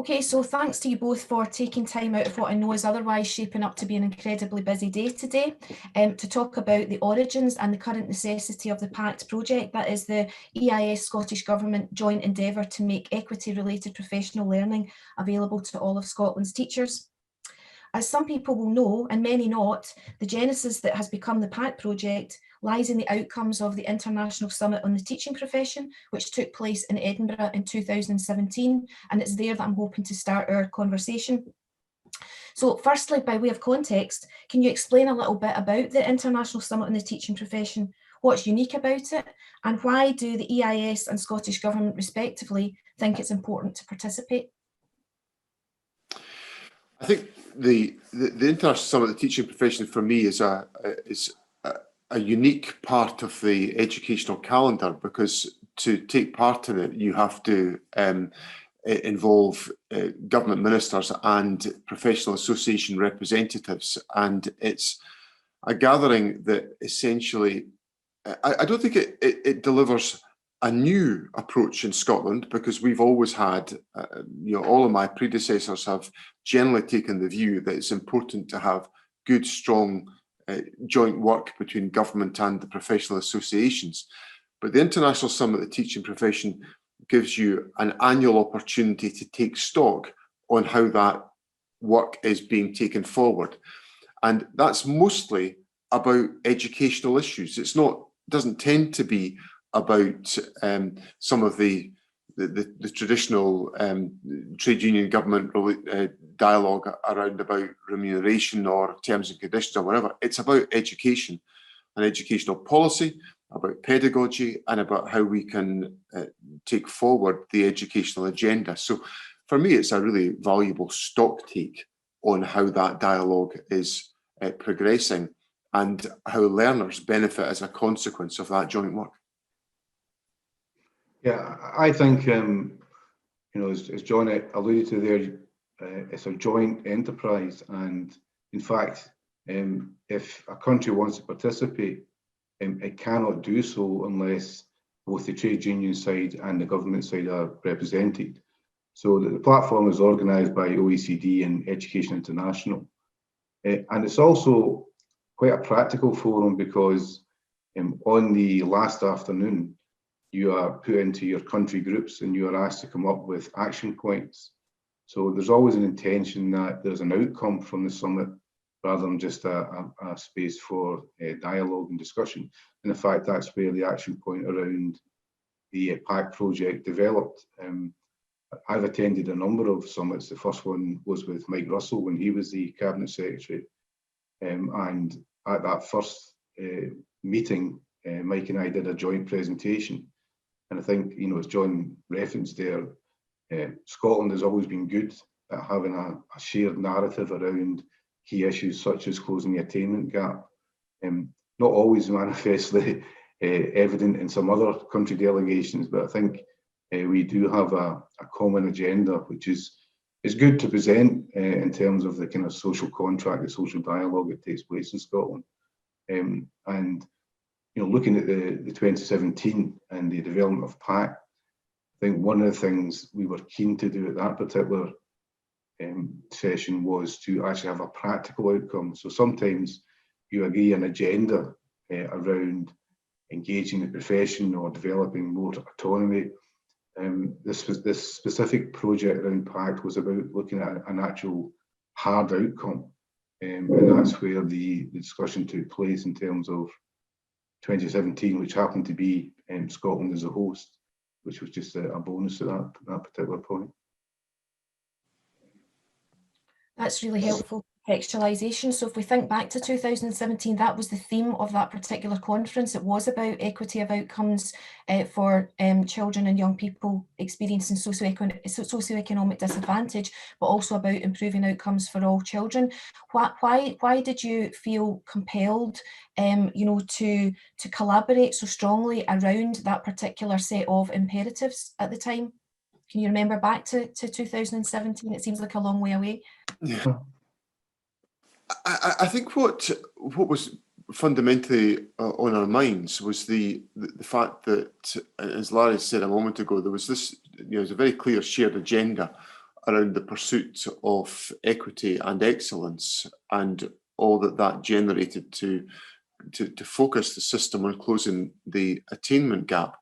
Okay, so thanks to you both for taking time out of what I know is otherwise shaping up to be an incredibly busy day today to talk about the origins and the current necessity of the PACT project, that is the EIS Scottish Government joint endeavour to make equity-related professional learning available to all of Scotland's teachers. As some people will know, and many not, the genesis that has become the PACT project lies in the outcomes of the International Summit on the Teaching Profession, which took place in Edinburgh in 2017, and it's there that I'm hoping to start our conversation. So firstly, by way of context, can you explain a little bit about the International Summit on the Teaching Profession, what's unique about it, and why do the EIS and Scottish Government respectively think it's important to participate? I think the International Summit of the Teaching Profession for me is a unique part of the educational calendar, because to take part in it you have to involve government ministers and professional association representatives, and it's a gathering that essentially I don't think it delivers a new approach in Scotland, because we've always had, all of my predecessors have generally taken the view that it's important to have good, strong joint work between government and the professional associations. But the International Summit of the Teaching Profession gives you an annual opportunity to take stock on how that work is being taken forward. And that's mostly about educational issues. Doesn't tend to be about some of the traditional trade union government dialogue around about remuneration or terms and conditions or whatever. It's about education and educational policy, about pedagogy, and about how we can take forward the educational agenda. So for me, it's a really valuable stock take on how that dialogue is progressing and how learners benefit as a consequence of that joint work. Yeah, I think, as John alluded to there, it's a joint enterprise. And in fact, if a country wants to participate, it cannot do so unless both the trade union side and the government side are represented. So the platform is organised by OECD and Education International. And it's also quite a practical forum, because on the last afternoon, you are put into your country groups and you are asked to come up with action points. So there's always an intention that there's an outcome from the summit rather than just a space for dialogue and discussion. And in fact, that's where the action point around the PACT project developed. I've attended a number of summits. The first one was with Mike Russell when he was the Cabinet Secretary. And at that first meeting, Mike and I did a joint presentation. And I think, as John referenced there, Scotland has always been good at having a shared narrative around key issues such as closing the attainment gap. Not always manifestly evident in some other country delegations, but I think we do have a common agenda, which is good to present in terms of the kind of social contract, the social dialogue that takes place in Scotland. And looking at the 2017 and the development of PACT, I think one of the things we were keen to do at that particular session was to actually have a practical outcome. So sometimes you agree an agenda around engaging the profession or developing more autonomy. This specific project around PACT was about looking at an actual hard outcome. And that's where the discussion took place in terms of 2017, which happened to be Scotland as a host, which was just a bonus to that particular point. That's really helpful contextualisation. So if we think back to 2017, that was the theme of that particular conference. It was about equity of outcomes for children and young people experiencing socioeconomic disadvantage, but also about improving outcomes for all children. Why did you feel compelled, to collaborate so strongly around that particular set of imperatives at the time? Can you remember back to 2017? It seems like a long way away. Yeah. I think what was fundamentally on our minds was the fact that, as Larry said a moment ago, there was this, there's a very clear shared agenda around the pursuit of equity and excellence and all that that generated to focus the system on closing the attainment gap.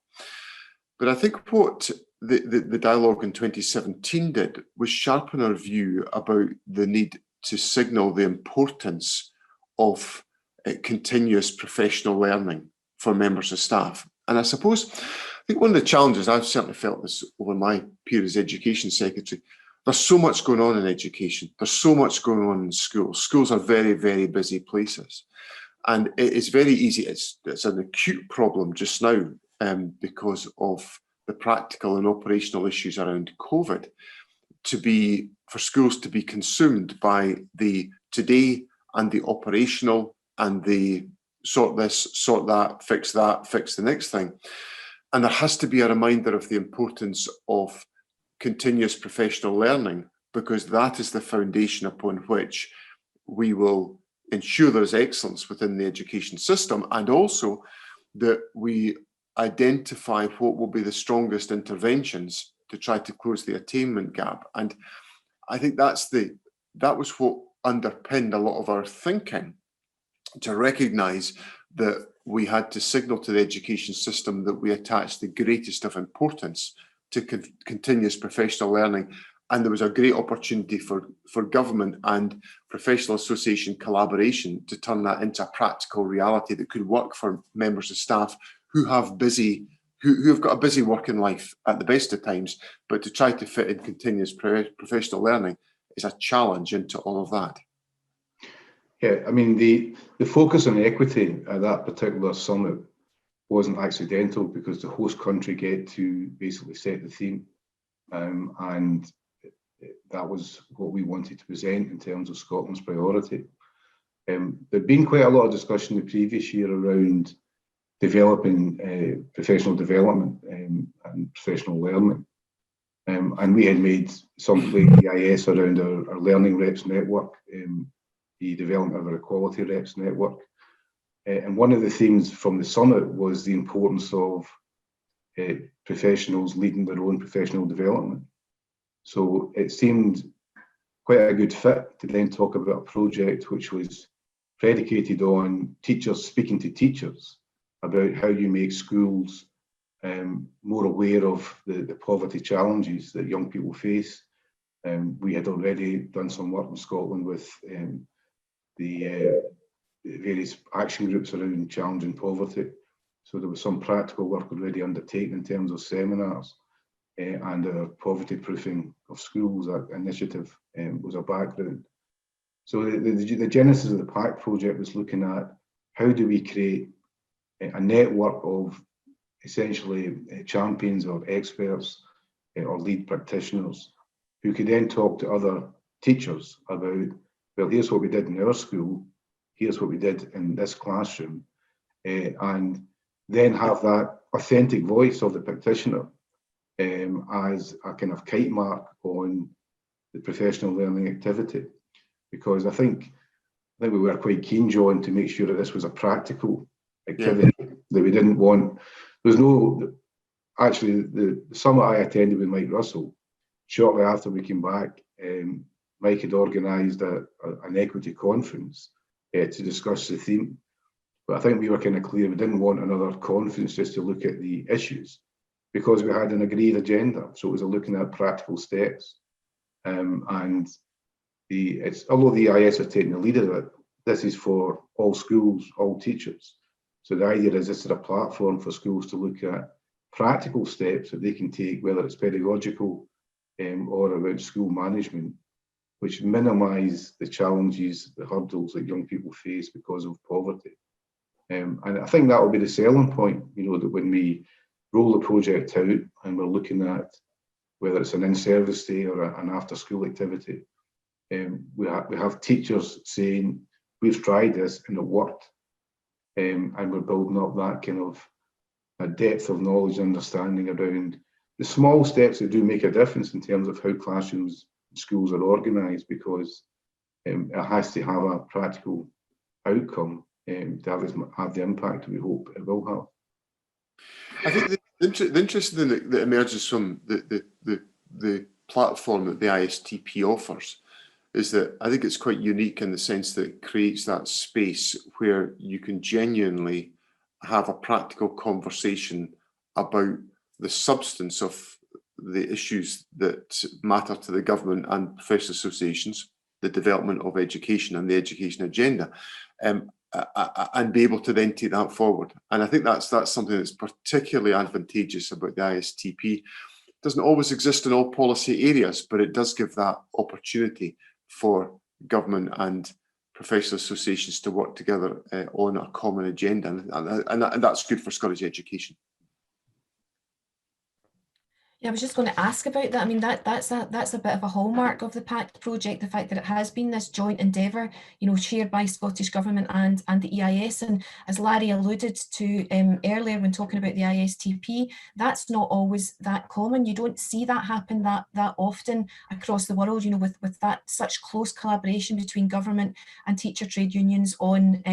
But I think what the dialogue in 2017 did was sharpen our view about the need to signal the importance of continuous professional learning for members of staff. And I suppose, I think one of the challenges, I've certainly felt this over my period as Education Secretary, there's so much going on in education. There's so much going on in schools. Schools are very, very busy places. And it's very easy, it's an acute problem just now because of the practical and operational issues around COVID, for schools to be consumed by the today and the operational and the sort this, sort that, fix the next thing. And there has to be a reminder of the importance of continuous professional learning, because that is the foundation upon which we will ensure there's excellence within the education system, and also that we identify what will be the strongest interventions to try to close the attainment gap. And I think that was what underpinned a lot of our thinking, to recognise that we had to signal to the education system that we attach the greatest of importance to continuous professional learning. And there was a great opportunity for government and professional association collaboration to turn that into a practical reality that could work for members of staff who have got a busy working life at the best of times, but to try to fit in continuous professional learning is a challenge into all of that. Yeah, I mean, the focus on equity at that particular summit wasn't accidental, because the host country get to basically set the theme, and that was what we wanted to present in terms of Scotland's priority. There'd been quite a lot of discussion the previous year around developing professional development and professional learning, and we had made some EIS around our learning reps network, the development of our equality reps network. And one of the themes from the summit was the importance of professionals leading their own professional development. So it seemed quite a good fit to then talk about a project which was predicated on teachers speaking to teachers about how you make schools more aware of the poverty challenges that young people face. We had already done some work in Scotland with the various action groups around challenging poverty. So there was some practical work already undertaken in terms of seminars, and our poverty proofing of schools, that initiative was our background. So the genesis of the PACT project was looking at how do we create a network of essentially champions or experts or lead practitioners who could then talk to other teachers about, well, here's what we did in our school, here's what we did in this classroom, and then have that authentic voice of the practitioner as a kind of kite mark on the professional learning activity. Because I think we were quite keen, John, to make sure that this was a practical activity, that we didn't want, actually the summit I attended with Mike Russell, shortly after we came back, Mike had organised an equity conference to discuss the theme. But I think we were kind of clear we didn't want another conference just to look at the issues, because we had an agreed agenda. So it was looking at practical steps. And although the EIS are taking the lead of it, this is for all schools, all teachers. So the idea is this is a platform for schools to look at practical steps that they can take, whether it's pedagogical or about school management, which minimise the challenges, the hurdles that young people face because of poverty. And I think that will be the selling point, that when we roll the project out and we're looking at whether it's an in-service day or an after-school activity, we have teachers saying, we've tried this and it worked. And we're building up that kind of a depth of knowledge and understanding around the small steps that do make a difference in terms of how classrooms and schools are organised, because it has to have a practical outcome to have the impact we hope it will have. I think the interesting thing that emerges from the platform that the ISTP offers is that I think it's quite unique in the sense that it creates that space where you can genuinely have a practical conversation about the substance of the issues that matter to the government and professional associations, the development of education and the education agenda, and be able to then take that forward. And I think that's something that's particularly advantageous about the ISTP. It doesn't always exist in all policy areas, but it does give that opportunity for government and professional associations to work together on a common agenda, and that's good for Scottish education. Yeah, I was just going to ask about that. I mean, that's a bit of a hallmark of the PACT project, the fact that it has been this joint endeavour, you know, shared by Scottish Government and the EIS. And as Larry alluded to earlier when talking about the ISTP, that's not always that common. You don't see that happen that often across the world, you know, with that such close collaboration between government and teacher trade unions on,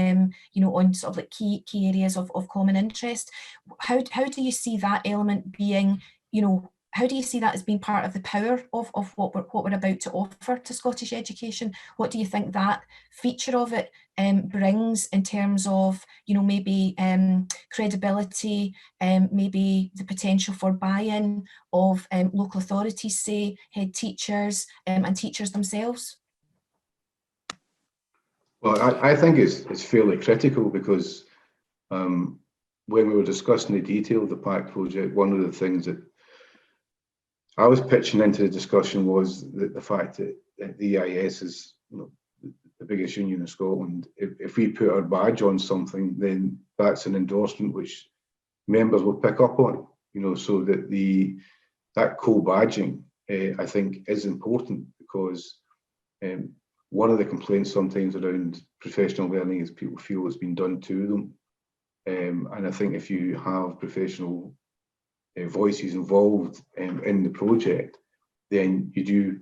you know, on sort of like key areas of common interest. How do you see that element being, you know, how do you see that as being part of the power of what we're about to offer to Scottish education? What do you think that feature of it brings in terms of, you know, maybe credibility, maybe the potential for buy-in of local authorities, say head teachers and teachers themselves? Well, I think it's fairly critical because when we were discussing the detail of the PACT project, one of the things that I was pitching into the discussion was the fact that the EIS is, you know, the biggest union in Scotland. If we put our badge on something, then that's an endorsement which members will pick up on, you know, so that that co-badging, I think, is important because one of the complaints sometimes around professional learning is people feel it's been done to them. And I think if you have professional voices involved in the project, then you do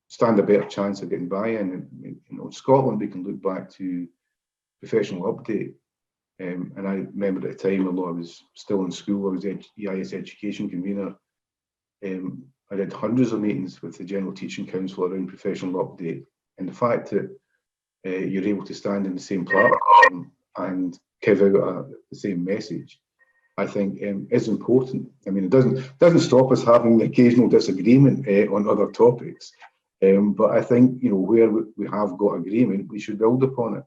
stand a better chance of getting buy-in. You know, in Scotland, we can look back to professional update. And I remember at the time, although I was still in school, I was EIS education convener. I did hundreds of meetings with the General Teaching Council around professional update. And the fact that you're able to stand in the same platform and give out the same message, I think is important. I mean, it doesn't stop us having occasional disagreement on other topics, but I think, you know, where we have got agreement, we should build upon it.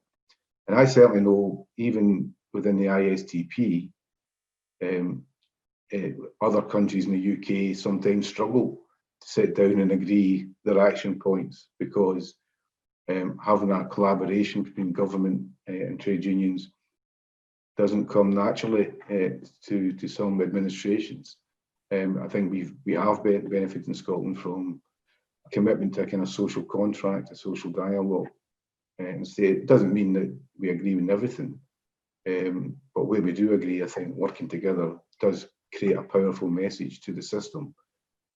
And I certainly know, even within the ISTP, other countries in the UK sometimes struggle to sit down and agree their action points because having that collaboration between government and trade unions doesn't come naturally to some administrations. I think we have benefited in Scotland from a commitment to a kind of social contract, a social dialogue. And it doesn't mean that we agree with everything, but where we do agree, I think working together does create a powerful message to the system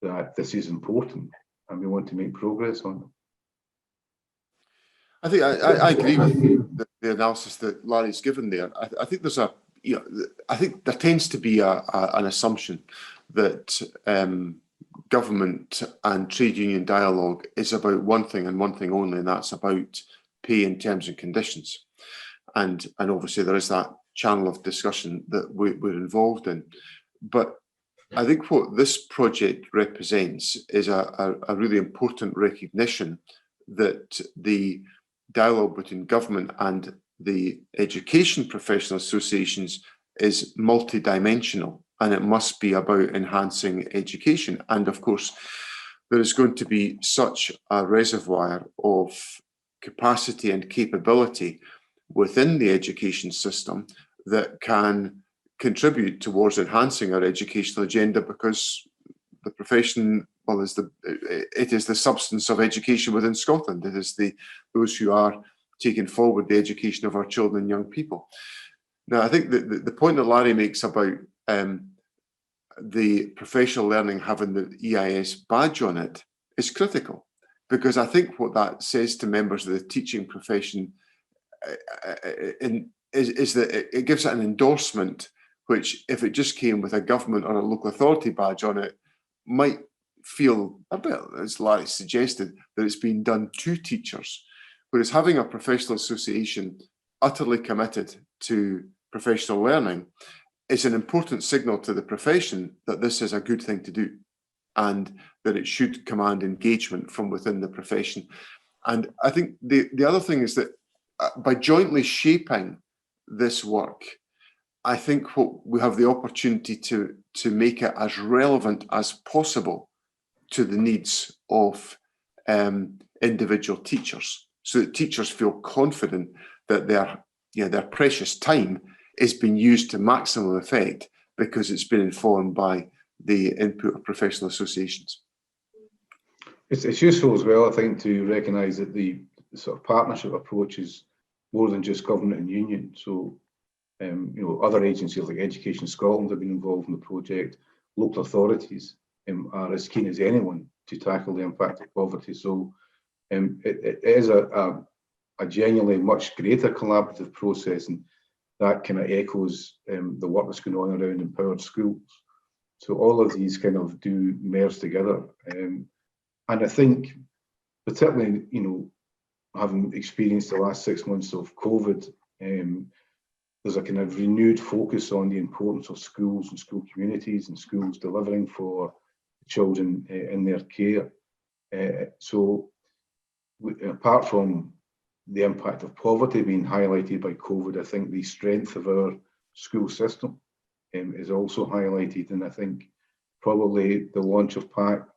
that this is important and we want to make progress on it. I think I agree with the analysis that Larry's given there. I think there's I think there tends to be an assumption that government and trade union dialogue is about one thing and one thing only, and that's about pay and terms and conditions. And obviously there is that channel of discussion that we're involved in. But I think what this project represents is a really important recognition that the dialogue between government and the education professional associations is multidimensional, and it must be about enhancing education. And of course, there is going to be such a reservoir of capacity and capability within the education system that can contribute towards enhancing our educational agenda, because the profession, well, it is the substance of education within Scotland. It is those who are taking forward the education of our children and young people. Now, I think the point that Larry makes about the professional learning having the EIS badge on it is critical, because I think what that says to members of the teaching profession is that it gives it an endorsement, which, if it just came with a government or a local authority badge on it, might feel a bit, as Larry suggested, that it's been done to teachers, whereas having a professional association utterly committed to professional learning is an important signal to the profession that this is a good thing to do and that it should command engagement from within the profession. And I think the other thing is that by jointly shaping this work, I think what we have the opportunity to make it as relevant as possible to the needs of individual teachers, so that teachers feel confident that their precious time is being used to maximum effect because it's been informed by the input of professional associations. It's useful as well, I think, to recognise that the sort of partnership approach is more than just government and union. So, other agencies like Education Scotland have been involved in the project. Local authorities are as keen as anyone to tackle the impact of poverty. So, it is a genuinely much greater collaborative process, and that kind of echoes the work that's going on around empowered schools. So all of these kind of do merge together. And I think, particularly, having experienced the last 6 months of COVID, there's a kind of renewed focus on the importance of schools and school communities and schools delivering for children in their care. So apart from the impact of poverty being highlighted by COVID, I think the strength of our school system is also highlighted, and I think probably the launch of PACT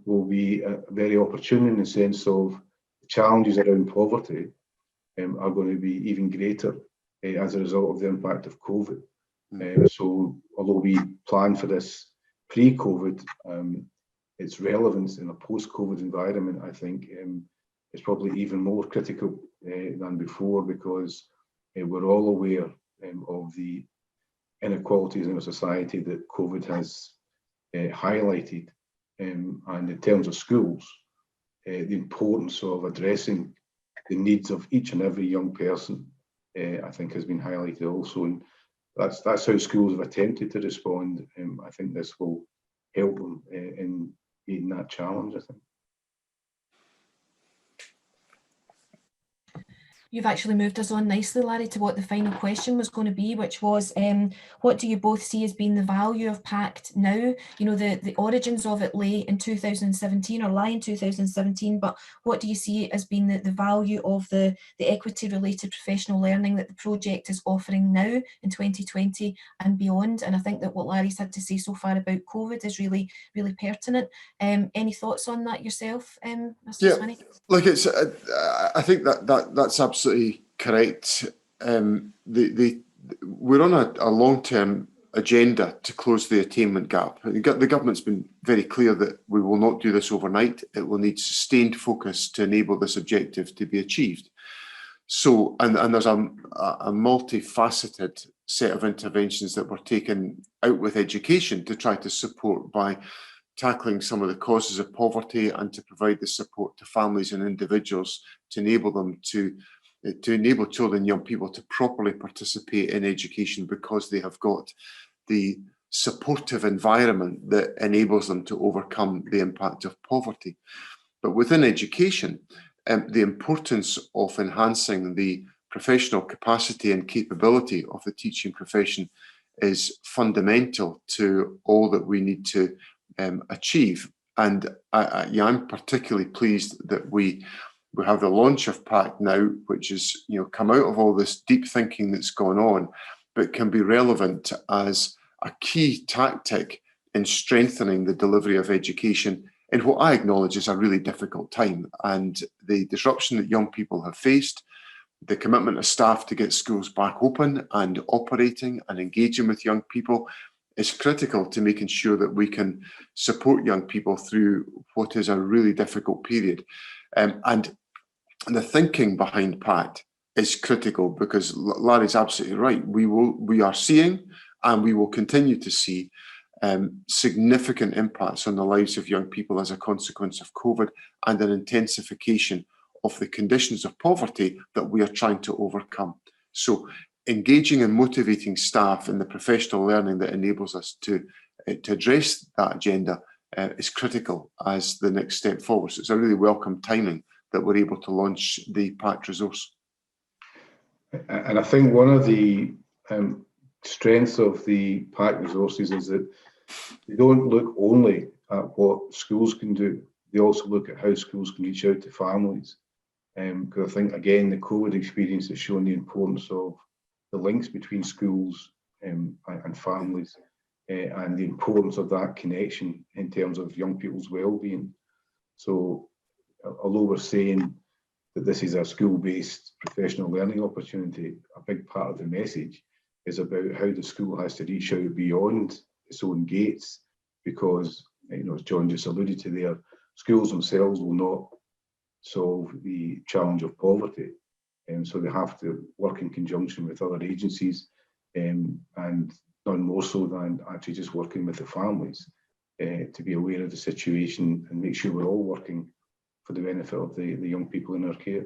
will be very opportune in the sense of the challenges around poverty are going to be even greater as a result of the impact of COVID. So although we planned for this pre-COVID, its relevance in a post-COVID environment, I think, is probably even more critical than before, because we're all aware of the inequalities in our society that COVID has highlighted. And in terms of schools, the importance of addressing the needs of each and every young person, I think, has been highlighted also. And that's how schools have attempted to respond. I think this will help them in meeting that challenge, I think. You've actually moved us on nicely, Larry, to what the final question was going to be, which was, what do you both see as being the value of PACT now? The origins of it lay in 2017 or lie in 2017, but what do you see as being the value of the equity-related professional learning that the project is offering now in 2020 and beyond? And I think that what Larry's had to say so far about COVID is really, really pertinent. Any thoughts on that yourself, Mr. Swinney? Look, I think that's absolutely correct. We're on a long-term agenda to close the attainment gap. The government's been very clear that we will not do this overnight. It will need sustained focus to enable this objective to be achieved. So, and there's a multifaceted set of interventions that were taken out with education to try to support by tackling some of the causes of poverty and to provide the support to families and individuals to enable them to enable children and young people to properly participate in education, because they have got the supportive environment that enables them to overcome the impact of poverty. But within education, the importance of enhancing the professional capacity and capability of the teaching profession is fundamental to all that we need to achieve. And I'm particularly pleased that we have the launch of PACT now, which is come out of all this deep thinking that's gone on, but can be relevant as a key tactic in strengthening the delivery of education in what I acknowledge is a really difficult time. And the disruption that young people have faced, the commitment of staff to get schools back open and operating and engaging with young people, is critical to making sure that we can support young people through what is a really difficult period. And the thinking behind PACT is critical, because Larry's absolutely right. We are seeing, and we will continue to see, significant impacts on the lives of young people as a consequence of COVID, and an intensification of the conditions of poverty that we are trying to overcome. So engaging and motivating staff in the professional learning that enables us to address that agenda is critical as the next step forward. So it's a really welcome timing that we're able to launch the PACT resource. And I think one of the strengths of the PACT resources is that they don't look only at what schools can do, they also look at how schools can reach out to families. Because I think, again, the COVID experience has shown the importance of the links between schools and families, and the importance of that connection in terms of young people's well-being. So although we're saying that this is a school-based professional learning opportunity, a big part of the message is about how the school has to reach out beyond its own gates, because, you know, as John just alluded to there, schools themselves will not solve the challenge of poverty, and so they have to work in conjunction with other agencies, and none more so than actually just working with the families to be aware of the situation and make sure we're all working for the benefit of the young people in our care.